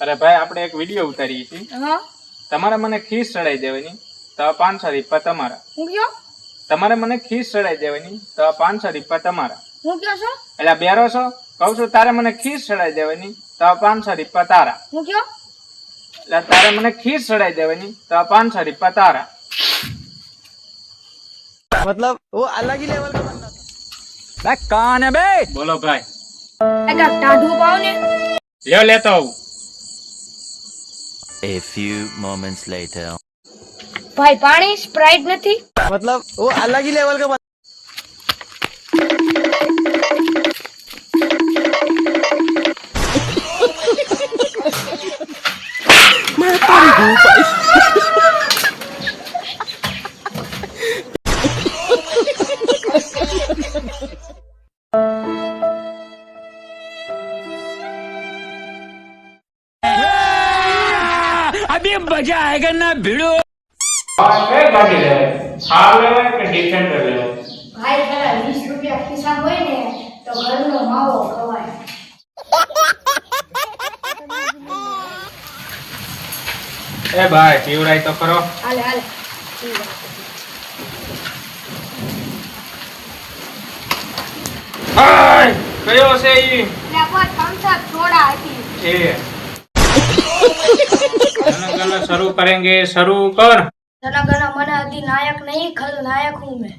અરે ભાઈ આપણે એક વિડિયો ઉતારીએ છીએ. હા તમારે મને ખીસ ચડાઈ દેવાની તો 500 રૂપિયા તમારા. હું કયો તમારે મને ખીસ ચડાઈ દેવાની તો 500 રૂપિયા તમારા. હું કયો છો એટલે બેરો છો કહું છું તારે મને ખીસ ચડાઈ દેવાની તો 500 રૂપિયા તારા. હું કયો એટલે તારે મને ખીસ ચડાઈ દેવાની તો 500 રૂપિયા તારા. मतलब वो अलग ही लेवल का बंदा था। બે કાને બે બોલો ભાઈ. એક ટાઢું પાવ ને લ્યો લેતો આવું. A few moments later. ભાઈ પાણી સ્પ્રાઇટ નથી मतलब वो अलग ही लेवल का बंदा અભી મજા આયેગા ના ભીડો. કઈ ગાડી લેવાય? થાર લેવાય કે ડિફેન્ડર લેવાય? ભાઈ પેલા 20 રૂપિયા ખિસ્સા હોય ને તો ઘરનો માવો ખવાય. એ ભાઈ પીવરાય તો ખરો. હાલે હાલે હાય કયો છે ઈ? લે પાંચ પાંચા થોડા હતી એ ગણ શરૂ કરેંગે. શરૂ કર. જનગણ मन अधिनायक नहीं खलनायक हूँ मैं.